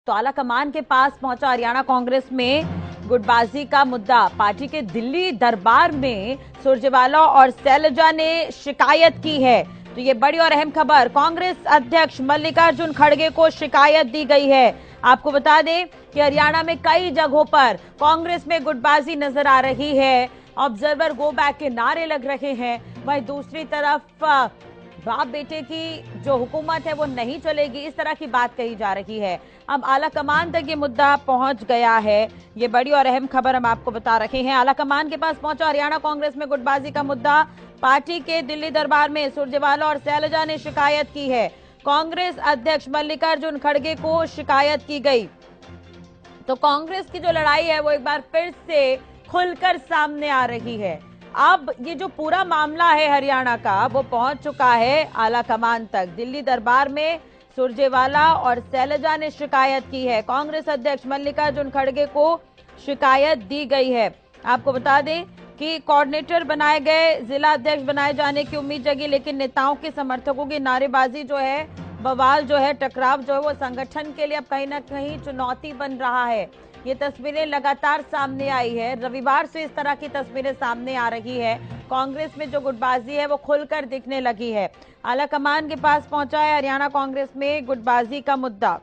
तो आलाकमान के पास पहुंचा हरियाणा कांग्रेस में गुटबाजी का मुद्दा। पार्टी के दिल्ली दरबार में सुरजेवाला और शैलजा ने शिकायत की है। तो ये बड़ी और अहम खबर, कांग्रेस अध्यक्ष मल्लिकार्जुन खड़गे को शिकायत दी गई है। आपको बता दें कि हरियाणा में कई जगहों पर कांग्रेस में गुटबाजी नजर आ रही है। ऑब्जर्वर गो बैक के नारे लग रहे हैं। वहीं दूसरी तरफ बाप बेटे की जो हुकूमत है वो नहीं चलेगी, इस तरह की बात कही जा रही है। अब आला कमान तक ये मुद्दा पहुंच गया है। ये बड़ी और अहम खबर हम आपको बता रहे हैं। आला कमान के पास पहुंचा हरियाणा कांग्रेस में गुटबाजी का मुद्दा। पार्टी के दिल्ली दरबार में सुरजेवाला और शैलजा ने शिकायत की है। कांग्रेस अध्यक्ष मल्लिकार्जुन खड़गे को शिकायत की गई। तो कांग्रेस की जो लड़ाई है वो एक बार फिर से खुलकर सामने आ रही है। अब ये जो पूरा मामला है हरियाणा का वो पहुंच चुका है आला कमान तक। दिल्ली दरबार में सुरजेवाला और शैलजा ने शिकायत की है। कांग्रेस अध्यक्ष मल्लिकार्जुन खड़गे को शिकायत दी गई है। आपको बता दें कि कोऑर्डिनेटर बनाए गए, जिला अध्यक्ष बनाए जाने की उम्मीद जगी, लेकिन नेताओं के समर्थकों की नारेबाजी जो है, बवाल जो है, टकराव जो है वो संगठन के लिए अब कहीं ना कहीं चुनौती बन रहा है। ये तस्वीरें लगातार सामने आई है। रविवार से इस तरह की तस्वीरें सामने आ रही है। कांग्रेस में जो गुटबाजी है वो खुलकर दिखने लगी है। आला कमान के पास पहुंचा है हरियाणा कांग्रेस में गुटबाजी का मुद्दा।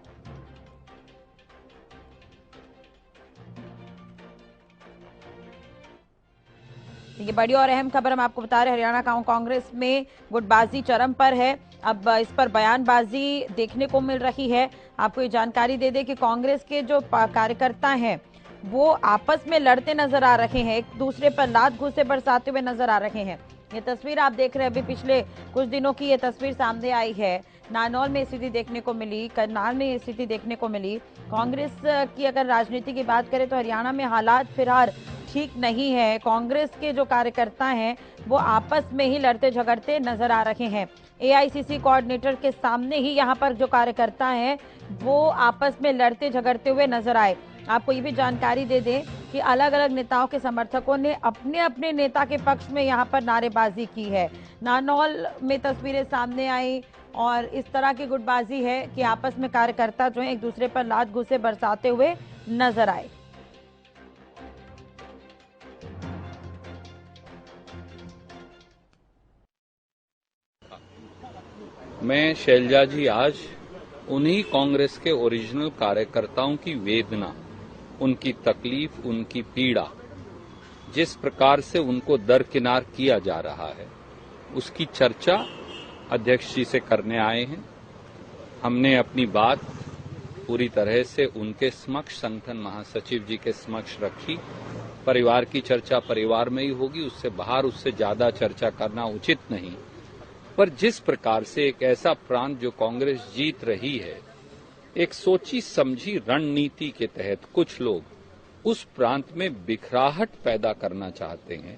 ये बड़ी और अहम खबर हम आपको बता रहे हैं। हरियाणा कांग्रेस में गुटबाजी चरम पर है। अब इस पर बयानबाजी देखने को मिल रही है। आपको ये जानकारी दे दें कि कांग्रेस के जो कार्यकर्ता हैं वो आपस में लड़ते नजर आ रहे हैं, एक दूसरे पर लात घूंसे बरसाते हुए नजर आ रहे हैं। ये तस्वीर आप देख रहे हैं, अभी पिछले कुछ दिनों की ये तस्वीर सामने आई है। नारनौल में स्थिति देखने को मिली, करनाल में स्थिति देखने को मिली। कांग्रेस की अगर राजनीति की बात करें तो हरियाणा में हालात फिलहाल ठीक नहीं है। कांग्रेस के जो कार्यकर्ता हैं वो आपस में ही लड़ते झगड़ते नजर आ रहे हैं। एआईसीसी कोऑर्डिनेटर के सामने ही यहाँ पर जो कार्यकर्ता हैं वो आपस में लड़ते झगड़ते हुए नजर आए। आपको ये भी जानकारी दे दें कि अलग अलग नेताओं के समर्थकों ने अपने अपने नेता के पक्ष में यहाँ पर नारेबाजी की है। नारनौल में तस्वीरें सामने आई और इस तरह की गुटबाजी है कि आपस में कार्यकर्ता जो है एक दूसरे पर लात घूंसे बरसाते हुए नजर आए। मैं शैलजा जी आज उन्हीं कांग्रेस के ओरिजिनल कार्यकर्ताओं की वेदना, उनकी तकलीफ, उनकी पीड़ा, जिस प्रकार से उनको दरकिनार किया जा रहा है, उसकी चर्चा अध्यक्ष जी से करने आए हैं। हमने अपनी बात पूरी तरह से उनके समक्ष, संगठन महासचिव जी के समक्ष रखी। परिवार की चर्चा परिवार में ही होगी, उससे बाहर उससे ज्यादा चर्चा करना उचित नहीं। पर जिस प्रकार से एक ऐसा प्रांत जो कांग्रेस जीत रही है, एक सोची समझी रणनीति के तहत कुछ लोग उस प्रांत में बिखराहट पैदा करना चाहते हैं,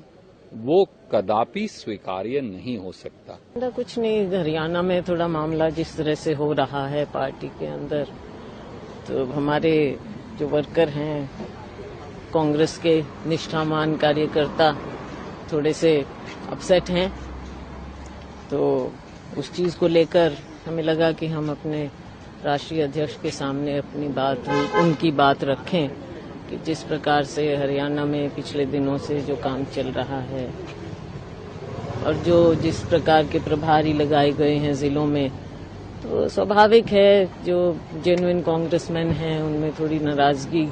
वो कदापि स्वीकार्य नहीं हो सकता। कुछ नहीं, हरियाणा में थोड़ा मामला जिस तरह से हो रहा है पार्टी के अंदर, तो हमारे जो वर्कर हैं, कांग्रेस के निष्ठावान कार्यकर्ता थोड़े से अपसेट हैं। तो उस चीज को लेकर हमें लगा कि हम अपने राष्ट्रीय अध्यक्ष के सामने अपनी बात, उनकी बात रखें कि जिस प्रकार से हरियाणा में पिछले दिनों से जो काम चल रहा है और जो जिस प्रकार के प्रभारी लगाए गए हैं जिलों में, तो स्वाभाविक है जो जेन्युइन कांग्रेसमैन हैं उनमें थोड़ी नाराजगी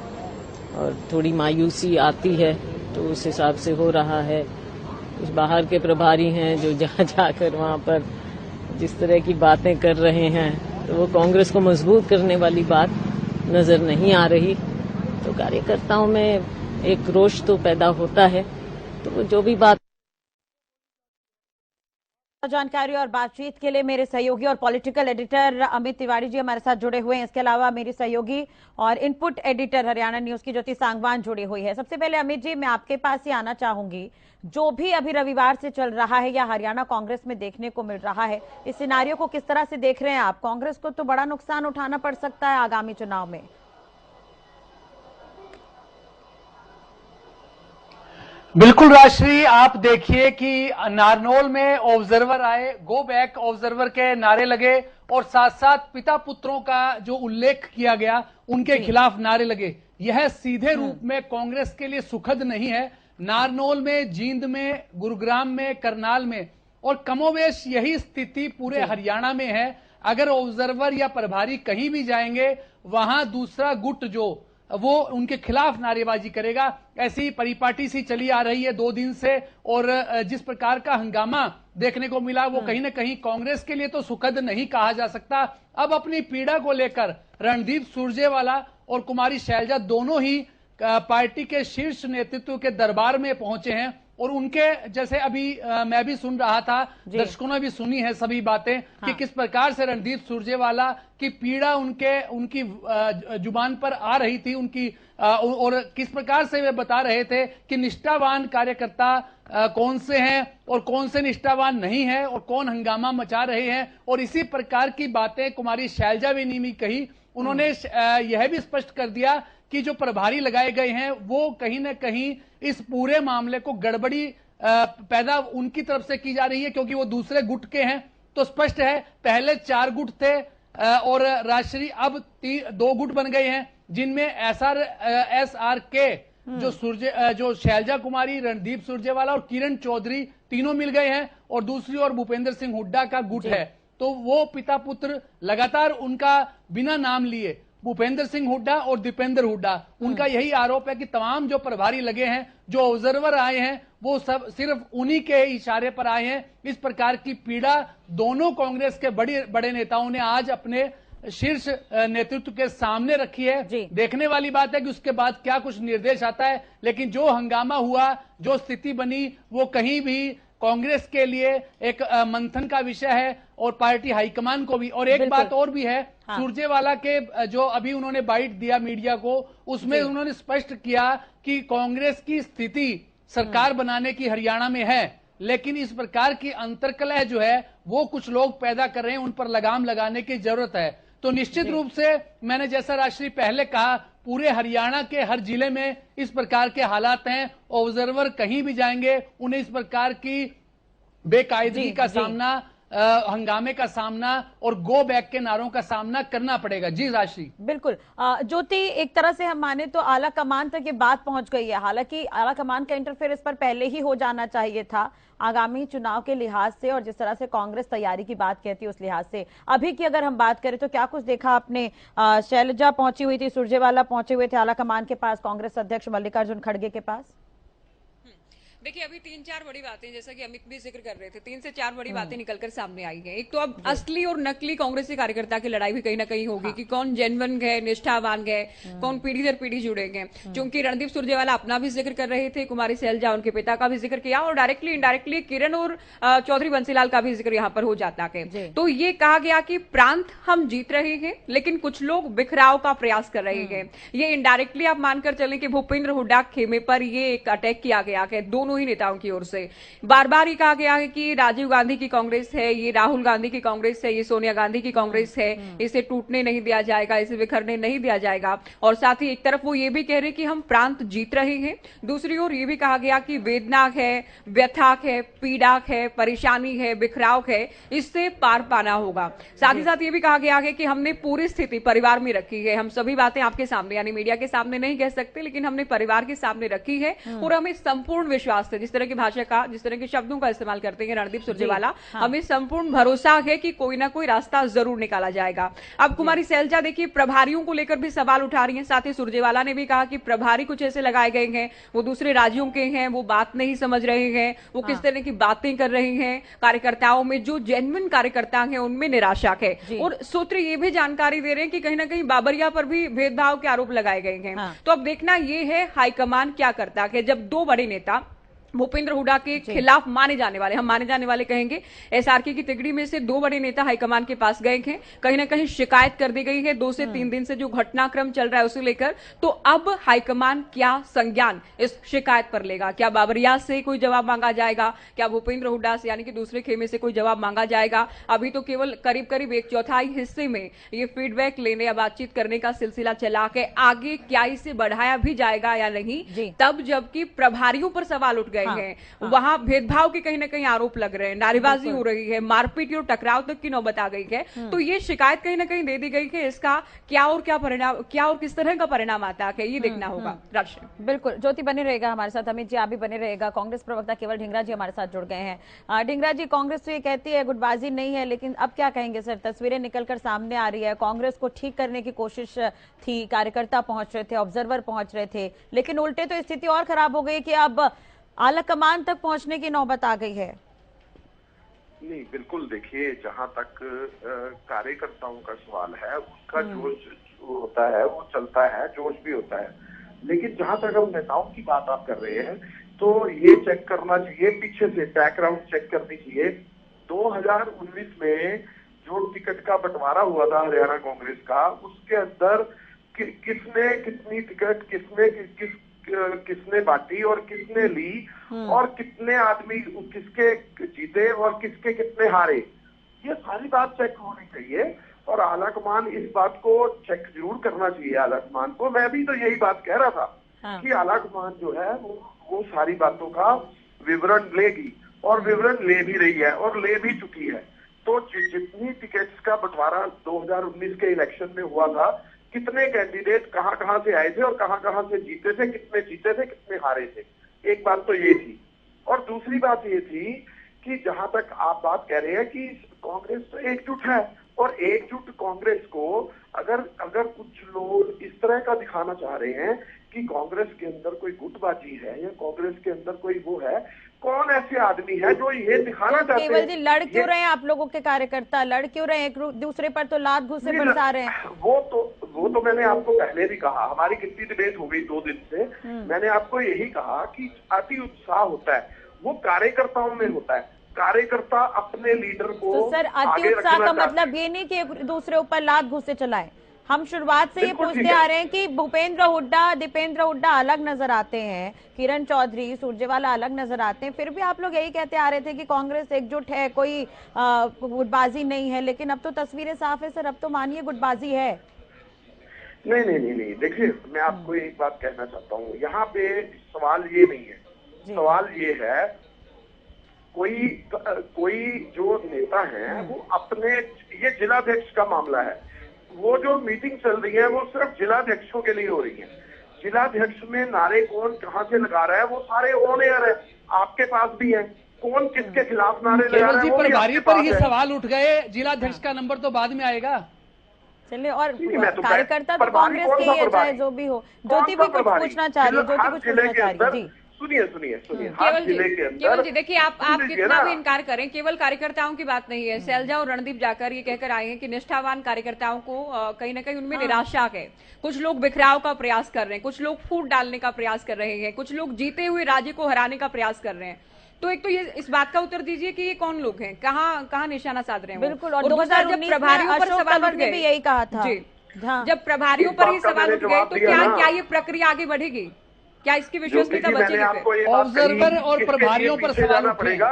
और थोड़ी मायूसी आती है। तो उस हिसाब से हो रहा है। कुछ बाहर के प्रभारी हैं जो जाकर वहां पर जिस तरह की बातें कर रहे हैं, तो वो कांग्रेस को मजबूत करने वाली बात नजर नहीं आ रही। तो कार्यकर्ताओं में एक रोष तो पैदा होता है। तो वो जो भी बात, जानकारी और बातचीत के लिए मेरे सहयोगी और पॉलिटिकल एडिटर अमित तिवारी जी हमारे साथ जुड़े हुए हैं। इसके अलावा मेरी सहयोगी और इनपुट एडिटर हरियाणा न्यूज की ज्योति सांगवान जुड़ी हुई है। सबसे पहले अमित जी, मैं आपके पास ही आना चाहूंगी। जो भी अभी रविवार से चल रहा है या हरियाणा कांग्रेस में देखने को मिल रहा है, इस सिनारियो को किस तरह से देख रहे हैं आप? कांग्रेस को तो बड़ा नुकसान उठाना पड़ सकता है आगामी चुनाव में। बिल्कुल राजश्री, आप देखिए कि नारनौल में ऑब्जर्वर आए, गो बैक ऑब्जर्वर के नारे लगे और साथ साथ पिता पुत्रों का जो उल्लेख किया गया उनके खिलाफ नारे लगे। यह सीधे रूप में कांग्रेस के लिए सुखद नहीं है। नारनौल में, जींद में, गुरुग्राम में, करनाल में और कमोवेश यही स्थिति पूरे हरियाणा में है। अगर ऑब्जर्वर या प्रभारी कहीं भी जाएंगे वहां दूसरा गुट जो वो उनके खिलाफ नारेबाजी करेगा। ऐसी परिपाटी सी चली आ रही है 2 दिन से और जिस प्रकार का हंगामा देखने को मिला वो कहीं ना कहीं कांग्रेस के लिए तो सुखद नहीं कहा जा सकता। अब अपनी पीड़ा को लेकर रणदीप सुरजेवाला और कुमारी शैलजा दोनों ही पार्टी के शीर्ष नेतृत्व के दरबार में पहुंचे हैं और उनके जैसे अभी मैं भी सुन रहा था, दर्शकों ने भी सुनी है सभी बातें कि किस प्रकार से रणदीप सुरजेवाला की पीड़ा उनकी जुबान पर आ रही थी और किस प्रकार से वे बता रहे थे कि निष्ठावान कार्यकर्ता कौन से हैं और कौन से निष्ठावान नहीं है और कौन हंगामा मचा रहे हैं। और इसी प्रकार की बातें कुमारी शैलजा बेनी ने कही। उन्होंने यह भी स्पष्ट कर दिया कि जो प्रभारी लगाए गए हैं वो कहीं ना कहीं इस पूरे मामले को गड़बड़ी पैदा उनकी तरफ से की जा रही है क्योंकि वो दूसरे गुट के हैं। तो स्पष्ट है, पहले 4 गुट थे और राजश्री अब 2 गुट बन गए हैं जिनमें SR के जो शैलजा कुमारी, रणदीप सुरजेवाला और किरण चौधरी तीनों मिल गए हैं और दूसरी ओर भूपेंद्र सिंह हुड्डा का गुट है। तो वो पिता पुत्र लगातार उनका बिना नाम लिए भूपेंद्र सिंह हुड्डा और दीपेंद्र हुड्डा, उनका यही आरोप है कि तमाम जो प्रभारी लगे हैं, जो ऑब्जर्वर आए हैं, वो सब सिर्फ उन्हीं के इशारे पर आए हैं। इस प्रकार की पीड़ा दोनों कांग्रेस के बड़े नेताओं ने आज अपने शीर्ष नेतृत्व के सामने रखी है। देखने वाली बात है कि उसके बाद क्या कुछ निर्देश आता है, लेकिन जो हंगामा हुआ, जो स्थिति बनी, वो कहीं भी कांग्रेस के लिए एक मंथन का विषय है और पार्टी हाईकमान को भी। और एक बात और भी है, सुरजेवाला के जो अभी उन्होंने बाइट दिया मीडिया को, उसमें उन्होंने स्पष्ट किया कि कांग्रेस की स्थिति सरकार बनाने की हरियाणा में है, लेकिन इस प्रकार की अंतर्कलह जो है वो कुछ लोग पैदा कर रहे हैं, उन पर लगाम लगाने की जरूरत है। तो निश्चित रूप से मैंने जैसा राजश्री पहले कहा, पूरे हरियाणा के हर जिले में इस प्रकार के हालात हैं। ऑब्जर्वर कहीं भी जाएंगे उन्हें इस प्रकार की बेकायदगी का सामना, हंगामे का सामना और गो बैक के नारों का सामना करना पड़ेगा। जी राशि, बिल्कुल ज्योति, एक तरह से हम माने तो आला कमान तक ये बात पहुंच गई है। हालांकि आला कमान का इंटरफेयर इस पर पहले ही हो जाना चाहिए था आगामी चुनाव के लिहाज से और जिस तरह से कांग्रेस तैयारी की बात कहती है उस लिहाज से। अभी की अगर हम बात करें तो क्या कुछ देखा आपने? शैलजा पहुंची हुई थी, सुरजेवाला पहुंचे हुए थे आला कमान के पास, कांग्रेस अध्यक्ष मल्लिकार्जुन खड़गे के पास। देखिए, अभी 3-4 बड़ी बातें, जैसा कि अमित भी जिक्र कर रहे थे, 3 से 4 बड़ी बातें निकलकर सामने आई हैं। एक तो अब असली और नकली कांग्रेसी कार्यकर्ता की लड़ाई भी कहीं ना कहीं होगी कि कौन जेन्युइन है, निष्ठावान है, कौन पीढ़ी दर पीढ़ी जुड़ेंगे। क्योंकि रणदीप सुरजेवाला अपना भी जिक्र कर रहे थे, कुमारी शैलजा उनके पिता का भी जिक्र किया और डायरेक्टली इनडायरेक्टली किरण और चौधरी बंसीलाल का भी जिक्र यहाँ पर हो जाता है। तो ये कहा गया कि प्रांत हम जीत रहे हैं लेकिन कुछ लोग बिखराव का प्रयास कर रहे हैं। ये इनडायरेक्टली आप मानकर चलें कि भूपेंद्र हुड्डा खेमे पर ये एक अटैक किया गया है दोनों ही नेताओं की ओर से। बार बार ये कहा गया है कि राजीव गांधी की कांग्रेस है, ये राहुल गांधी की कांग्रेस है, ये सोनिया गांधी की कांग्रेस है, इसे टूटने नहीं दिया जाएगा, इसे बिखरने नहीं दिया जाएगा। और साथ ही एक तरफ वो ये भी कह रहे कि हम प्रांत जीत रहे हैं, दूसरी ओर ये भी कहा गया कि वेदना है, व्यथा है, पीड़ा है, परेशानी है, बिखराव है, इससे पार पाना होगा। साथ ही साथ ये भी कहा गया है कि हमने पूरी स्थिति परिवार में रखी है। हम सभी बातें आपके सामने यानी मीडिया के सामने नहीं कह सकते, लेकिन हमने परिवार के सामने रखी है और हमें संपूर्ण विश्वास है, जिस तरह की भाषा का, जिस तरह के शब्दों का इस्तेमाल करते हैं रणदीप सुरजेवाला, हमें संपूर्ण भरोसा है कि कोई ना कोई रास्ता जरूर निकाला जाएगा। अब कुमारी शैलजा देखिए प्रभारियों को लेकर भी सवाल उठा रही हैं। साथ ही सुरजेवाला ने भी कहा कि प्रभारी कुछ ऐसे लगाए गए हैं, वो दूसरे राज्यों के हैं, वो बात नहीं समझ रहे हैं, वो किस तरह की बातें कर रहे हैं। कार्यकर्ताओं में जो जेन्युइन कार्यकर्ता हैं उनमें निराशा है। और सूत्र ये भी जानकारी दे रहे हैं कि कहीं ना कहीं बाबरिया पर भी भेदभाव के आरोप लगाए गए हैं। तो अब देखना ये है हाईकमान क्या करता है। जब 2 बड़े नेता भूपेंद्र हुड्डा के खिलाफ माने जाने वाले कहेंगे, एसआरके की तिगड़ी में से 2 बड़े नेता हाईकमान के पास गए हैं। कहीं ना कहीं शिकायत कर दी गई है 2 से 3 दिन से जो घटनाक्रम चल रहा है उसे लेकर। तो अब हाईकमान क्या संज्ञान इस शिकायत पर लेगा? क्या बाबरिया से कोई जवाब मांगा जाएगा? क्या भूपेंद्र हुड्डा से यानी कि दूसरे खेमे से कोई जवाब मांगा जाएगा? अभी तो केवल करीब करीब 1/4 हिस्से में ये फीडबैक लेने या बातचीत करने का सिलसिला चला के आगे क्या इसे बढ़ाया भी जाएगा या नहीं, तब जबकि प्रभारियों पर सवाल उठ गए हैं। वहां भेदभाव के कहीं ना कहीं आरोप लग रहे हैं, नारेबाजी हो रही है, मारपीट और टकराव तक की नौबत आ गई है। तो ये शिकायत कहीं ना कहीं दे दी गई है। इसका क्या और किस तरह का परिणाम आता है ये देखना होगा। राष्ट्र बिल्कुल, ज्योति बने रहेगा हमारे साथ, अमित जी आप भी बने रहेगा। कांग्रेस प्रवक्ता केवल ढींगरा जी हमारे साथ जुड़ गए हैं। ढींगरा जी, कांग्रेस तो ये कहती है गुटबाजी नहीं है, लेकिन अब क्या कहेंगे सर? तस्वीरें निकलकर सामने आ रही है, कांग्रेस को ठीक करने की कोशिश थी, कार्यकर्ता पहुंच रहे थे, ऑब्जर्वर पहुंच रहे थे, लेकिन उल्टे तो स्थिति और खराब हो गई कि अब आला कमान तक पहुंचने की नौबत आ गई है। नहीं, बिल्कुल देखिए, जहां तक कार्यकर्ताओं का सवाल है उसका जोश जो होता है वो चलता है, जोश भी होता है। लेकिन जहां तक हम नेताओं की बात आप कर रहे हैं तो ये चेक करना चाहिए, पीछे से बैकग्राउंड चेक करनी चाहिए। 2019 में जो टिकट का बंटवारा हुआ था हरियाणा कांग्रेस का, उसके अंदर किसने कितनी टिकट किसने बांटी और किसने ली और कितने आदमी किसके जीते और किसके कितने हारे, ये सारी बात चेक होनी चाहिए। और आलाकमान इस बात को चेक जरूर करना चाहिए। आलाकमान को मैं भी तो यही बात कह रहा था कि आलाकमान जो है वो सारी बातों का विवरण लेगी और विवरण ले भी रही है और ले भी चुकी है। तो जितनी टिकट्स का बंटवारा 2019 के इलेक्शन में हुआ था, कितने कैंडिडेट कहां से आए थे और कहां से जीते थे, कितने जीते थे, कितने हारे थे, एक बात तो ये थी। और दूसरी बात ये थी कि जहां तक आप बात कह रहे हैं कि कांग्रेस तो एकजुट है, और एकजुट कांग्रेस को अगर कुछ लोग इस तरह का दिखाना चाह रहे हैं कि कांग्रेस के अंदर कोई गुटबाजी है या कांग्रेस के अंदर कोई वो है, कौन ऐसे आदमी है जो ये दिखाना चाहते हैं? केवल जी, लड़ क्यों रहे हैं आप लोगों के कार्यकर्ता? लड़ क्यों रहे हैं? एक दूसरे पर तो लात घुसे बरसा रहे हैं। वो तो मैंने आपको पहले भी कहा, हमारी कितनी डिबेट हो गई 2 दिन से। मैंने आपको यही कहा कि अति उत्साह होता है वो कार्यकर्ताओं में होता है। कार्यकर्ता अपने लीडर को तो सर, अति उत्साह का मतलब ये नहीं कि एक दूसरे ऊपर लात घुसे चलाएं। हम शुरुआत से ये पूछते आ रहे हैं कि भूपेंद्र हुड्डा, दीपेंद्र हुड्डा अलग नजर आते हैं, किरण चौधरी, सुरजेवाला अलग नजर आते हैं, फिर भी आप लोग यही कहते आ रहे थे कि कांग्रेस एकजुट है, कोई गुटबाजी नहीं है। लेकिन अब तो तस्वीरें साफ है सर, अब तो मानिए गुटबाजी है। नहीं, देखिए मैं आपको एक बात कहना चाहता हूँ, यहाँ पे सवाल ये नहीं है, सवाल ये है कोई जो नेता है वो अपने, ये जिलाध्यक्ष का मामला है, वो जो मीटिंग चल रही है वो सिर्फ जिलाध्यक्षों के लिए हो रही है। जिलाध्यक्ष में नारे कौन कहां से लगा रहा है वो सारे ऑन एयर है, आपके पास भी है। कौन किसके खिलाफ नारे लगा रहा है वो प्रभारी पर ही सवाल उठ गए, जिलाध्यक्ष का नंबर तो बाद में आएगा। चलिए, और कार्यकर्ता तो कांग्रेस के ही है, चाहे जो भी हो। ज्योति भी कुछ पूछना चाह रही है। जी सुनिए केवल जी देखिए, आप कितना भी इनकार करें, केवल कार्यकर्ताओं की बात नहीं है। शैलजा और रणदीप जाकर ये कहकर आए हैं कि निष्ठावान कार्यकर्ताओं को कहीं ना कहीं उनमें निराशा है। कुछ लोग बिखराव का प्रयास कर रहे हैं, कुछ लोग फूट डालने का प्रयास कर रहे हैं, कुछ लोग जीते हुए राज्य को हराने का प्रयास कर रहे हैं। तो एक तो ये इस बात का उत्तर दीजिए कि ये कौन लोग हैं, कहाँ निशाना साध रहे हैं? बिल्कुल। और 2019 प्रभारियों पर सवाल उठ गए, भी यही कहा था जी। जब प्रभारियों पर ही सवाल उठ गए तो क्या ये प्रक्रिया आगे बढ़ेगी? क्या इसकी विश्वसनीयता बचेगी? ऑब्जर्वर और प्रभारियों पर सवाल पड़ेगा,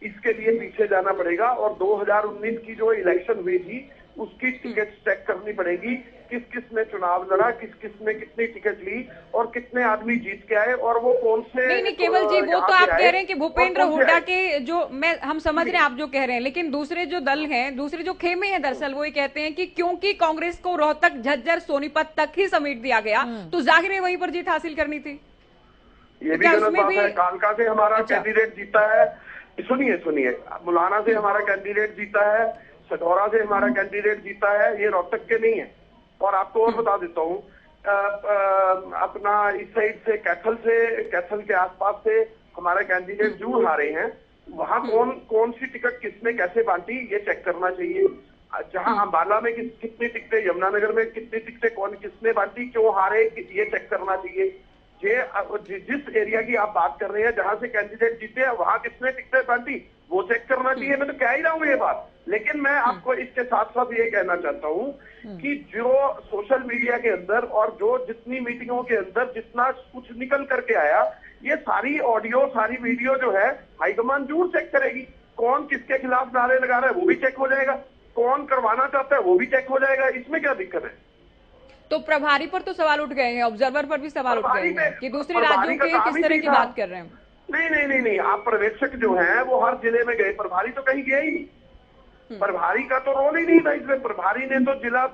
इसके लिए पीछे जाना पड़ेगा। और 2019 की जो इलेक्शन हुई थी उसकी टिकट चेक करनी पड़ेगी, किस किस ने चुनाव लड़ा, किस किस ने कितनी टिकट ली और कितने आदमी जीत के आए और वो कौन से। नहीं केवल जी, वो तो आप कह रहे हैं कि भूपेंद्र हुड्डा के जो हम समझ रहे हैं आप जो कह रहे हैं, लेकिन दूसरे जो दल हैं, दूसरे जो खेमे हैं, दरअसल वो ये कहते हैं कि क्योंकि कांग्रेस को रोहतक, झज्जर, सोनीपत तक ही समेट दिया गया तो जाहिर है वहीं पर जीत हासिल करनी थी। ये भी गलत बात है। कालका से हमारा कैंडिडेट जीता है, सुनिए, मुलाना से हमारा कैंडिडेट जीता है, सटौरा से हमारा कैंडिडेट जीता है, ये रोहतक के नहीं है। और आपको और बता देता हूँ, अपना इस साइड से कैथल के आसपास से हमारे कैंडिडेट जरूर हारे हैं। वहाँ कौन सी टिकट किसने कैसे बांटी ये चेक करना चाहिए। जहाँ अंबाला में कितनी टिकटें, यमुनानगर में कितनी टिकटें किसने बांटी, क्यों हारे, ये चेक करना चाहिए। जिस एरिया की आप बात कर रहे हैं, जहां से कैंडिडेट जीते हैं, वहां किसने टिकटें बांटी, वो चेक करना चाहिए। मैं तो कह ही रहा हूँ ये बात। लेकिन मैं आपको इसके साथ साथ ये कहना चाहता हूँ कि जो सोशल मीडिया के अंदर और जो जितनी मीटिंगों के अंदर जितना कुछ निकल करके आया, ये सारी ऑडियो, सारी वीडियो जो है हाईकमान जरूर चेक करेगी। कौन किसके खिलाफ नारे लगा रहा है वो भी चेक हो जाएगा, कौन करवाना चाहता है वो भी चेक हो जाएगा। इसमें क्या दिक्कत है? तो प्रभारी पर तो सवाल उठ गए हैं, ऑब्जर्वर पर भी सवाल उठ गए हैं कि दूसरे राज्यों के किस तरह की बात कर रहे हैं। नहीं, आप पर्यवेक्षक जो हैं वो हर जिले में गए, प्रभारी तो कहीं गया ही नहीं। प्रभारी का तो रोल ही नहीं था इसमें। प्रभारी ने तो जिला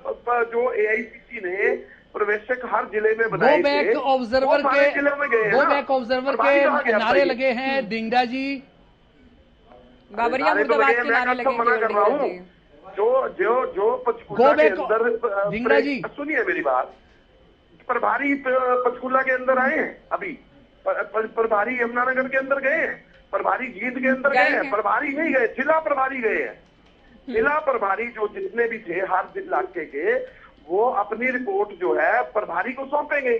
जो एआईसीसी ने पर्यवेक्षक हर जिले में बनाए थे, गो बैक ऑब्जर्वर के नारे लगे हैं। डिंगडा जी, बाबरिया मुर्दाबाद के नारे लगे मना कर रहा हूँ। जो पंचकूला के अंदर, डिंगडा जी सुनिए मेरी बात, प्रभारी पंचकूला के अंदर आए हैं, अभी प्रभारी यमुनानगर के अंदर गए हैं, प्रभारी जींद के अंदर गए हैं, प्रभारी नहीं गए, जिला प्रभारी गए हैं। जिला प्रभारी जो जितने भी थे हर इलाके के, वो अपनी रिपोर्ट जो है प्रभारी को सौंपेंगे।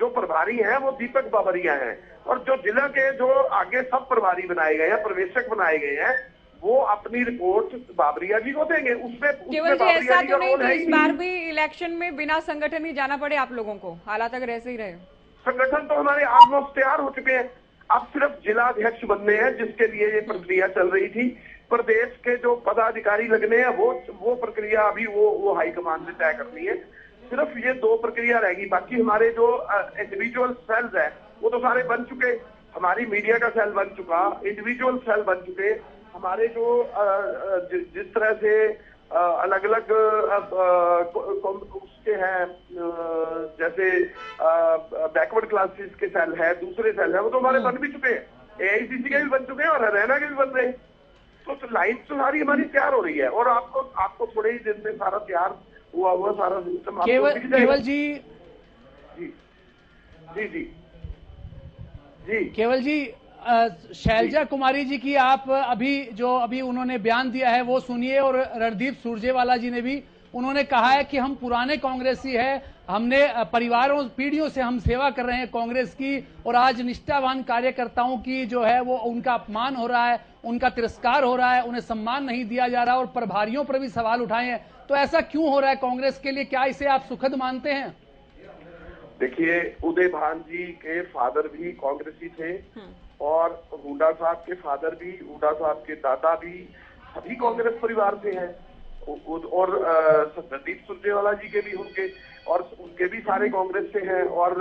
जो प्रभारी हैं वो दीपक बाबरिया हैं, और जो जिला के जो आगे सब प्रभारी बनाए गए हैं, पर्यवेक्षक बनाए गए हैं, वो अपनी रिपोर्ट बाबरिया जी को देंगे। उसमें केवल जी ऐसा तो नहीं कि इस बार भी इलेक्शन में बिना संगठन ही जाना पड़े आप लोगों को, हालात अगर ऐसे ही रहे? संगठन तो हमारे ऑलमोस्ट तैयार हो चुके हैं। अब सिर्फ जिला अध्यक्ष बनने हैं, जिसके लिए ये प्रक्रिया चल रही थी। प्रदेश के जो पदाधिकारी लगने हैं, वो प्रक्रिया अभी वो हाईकमान ने तय करनी है। सिर्फ ये 2 प्रक्रिया रहेगी। बाकी हमारे जो इंडिविजुअल सेल्स है वो तो सारे बन चुके। हमारी मीडिया का सेल बन चुका, इंडिविजुअल सेल बन चुके। हमारे जो जिस तरह से अलग अलग उसके हैं, जैसे बैकवर्ड क्लासेस के सेल है, दूसरे सेल है, वो तो हमारे बन भी चुके हैं। एआईसीसी के भी बन चुके हैं और हरियाणा के भी बन रहे हैं। तो लाइन तो सारी हमारी तैयार हो रही है, और आपको थोड़े ही दिन में सारा तैयार हुआ सारा सिस्टम केवल जी केवल जी, शैलजा कुमारी जी की आप अभी उन्होंने बयान दिया है वो सुनिए। और रणदीप सुरजेवाला जी ने भी उन्होंने कहा है कि हम पुराने कांग्रेसी है, हमने परिवारों पीढ़ियों से हम सेवा कर रहे हैं कांग्रेस की, और आज निष्ठावान कार्यकर्ताओं की जो है वो उनका अपमान हो रहा है, उनका तिरस्कार हो रहा है, उन्हें सम्मान नहीं दिया जा रहा, और प्रभारियों पर भी सवाल उठाए हैं। तो ऐसा क्यों हो रहा है कांग्रेस के लिए? क्या इसे आप सुखद मानते हैं? देखिए, उदय भान जी के फादर भी कांग्रेसी थे, और हुड्डा साहब के फादर भी, हुड्डा साहब के दादा भी, सभी कांग्रेस परिवार से हैं। और रणदीप सुरजेवाला जी के भी होंगे, और उनके भी सारे कांग्रेस से हैं, और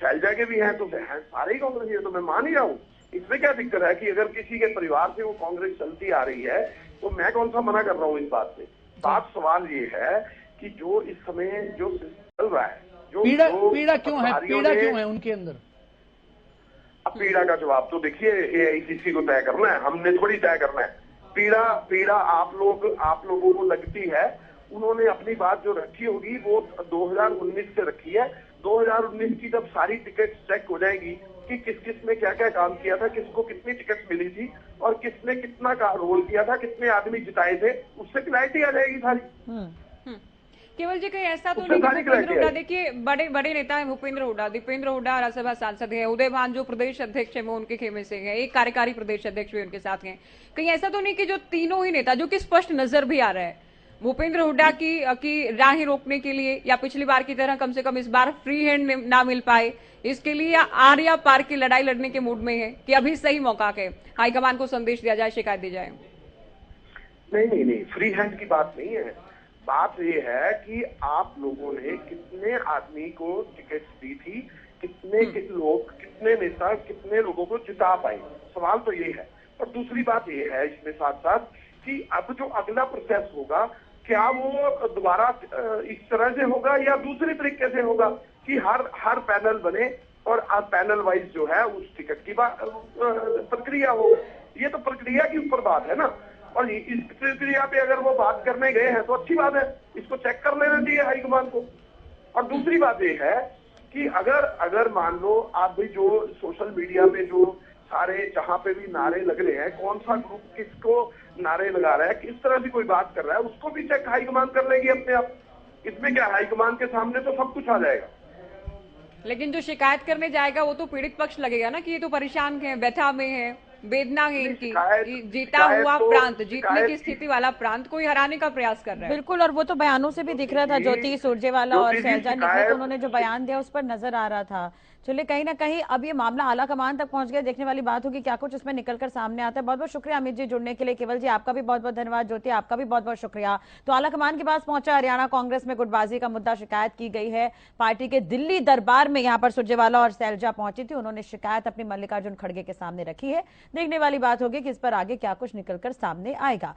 शैलजा के भी हैं, तो सारे ही कांग्रेस है। तो मैं मान ही रहा हूँ। इसमें क्या दिक्कत है कि अगर किसी के परिवार से वो कांग्रेस चलती आ रही है, तो मैं कौन सा मना कर रहा हूँ इस बात से। बात सवाल ये है कि जो इस समय जो चल रहा है, जो पीड़ा क्यों है उनके अंदर? अब पीड़ा का जवाब तो देखिए एआईसीसी को तय करना है, हमने थोड़ी तय करना है। पीड़ा आप लोगों को लगती है। उन्होंने अपनी बात जो रखी होगी वो 2019 से रखी है। 2019 की जब सारी टिकट चेक हो जाएगी कि किस ने क्या क्या काम किया था, किसको कितनी टिकट मिली थी, और किसने कितना का रोल किया था, कितने आदमी जिताए थे, उससे क्लैरिटी आ जाएगी सारी। केवल जी, कहीं ऐसा तो नहीं कि भूपेंद्र हुड्डा, देखिए बड़े नेता है भूपेंद्र हुड्डा, दीपेंद्र हुड्डा राज्यसभा सांसद है, उदय भान जो प्रदेश अध्यक्ष है वो उनके खेमे से है, एक कार्यकारी प्रदेश अध्यक्ष भी उनके साथ हैं। कहीं ऐसा तो नहीं कि जो तीनों ही नेता, जो कि स्पष्ट नजर भी आ रहा है, भूपेंद्र हुड्डा की राहें रोकने के लिए, या पिछली बार की तरह कम से कम इस बार फ्री हैंड ना मिल पाए, इसके लिए आर या पार की लड़ाई लड़ने के मूड में है कि अभी सही मौका है, हाईकमान को संदेश दिया जाए, शिकायत दी जाए? नहीं, फ्री हैंड की बात नहीं है। बात ये है कि आप लोगों ने कितने आदमी को टिकट दी थी, कितने नेता कितने लोगों को जिता पाए, सवाल तो ये है। और दूसरी बात ये है इसमें साथ साथ कि अब जो अगला प्रोसेस होगा, क्या वो दोबारा इस तरह से होगा या दूसरे तरीके से होगा कि हर पैनल बने और पैनल वाइज जो है उस टिकट की प्रक्रिया हो। ये तो प्रक्रिया की ऊपर बात है ना, और इस प्रक्रिया पे अगर वो बात करने गए हैं तो अच्छी बात है, इसको चेक कर लेना चाहिए हाईकमान को। और दूसरी बात ये है कि अगर मान लो आप भी जो सोशल मीडिया पे जो सारे जहां पे भी नारे लग रहे हैं, कौन सा ग्रुप किसको नारे लगा रहा है, किस तरह से कोई बात कर रहा है, उसको भी चेक हाईकमान कर लेगी अपने आप। इसमें क्या, हाईकमान के सामने तो सब कुछ आ जाएगा। लेकिन जो शिकायत करने जाएगा वो तो पीड़ित पक्ष लगेगा ना कि ये तो परेशान है, व्यथा में है, वेदना है इनकी, कि जीता हुआ प्रांत, जीतने की स्थिति वाला प्रांत कोई हराने का प्रयास कर रहा है। बिल्कुल, और वो तो बयानों से भी दिख रहा था। ज्योति सुरजेवाला और शैलजा निकले तो उन्होंने जो बयान दिया उस पर नजर आ रहा था। चलिए, कहीं ना कहीं अब ये मामला आला कमान तक पहुंच गया, देखने वाली बात होगी क्या कुछ इसमें निकलकर सामने आता है। बहुत बहुत शुक्रिया अमित जी जुड़ने के लिए। केवल जी आपका भी बहुत बहुत धन्यवाद। ज्योति आपका भी बहुत बहुत शुक्रिया। तो आला कमान के पास पहुंचा हरियाणा कांग्रेस में गुटबाजी का मुद्दा, शिकायत की गई है। पार्टी के दिल्ली दरबार में यहाँ पर सुरजेवाला और शैलजा पहुंची थी, उन्होंने शिकायत अपनी मल्लिकार्जुन खड़गे के सामने रखी है। देखने वाली बात होगी कि इस पर आगे क्या कुछ निकलकर सामने आएगा।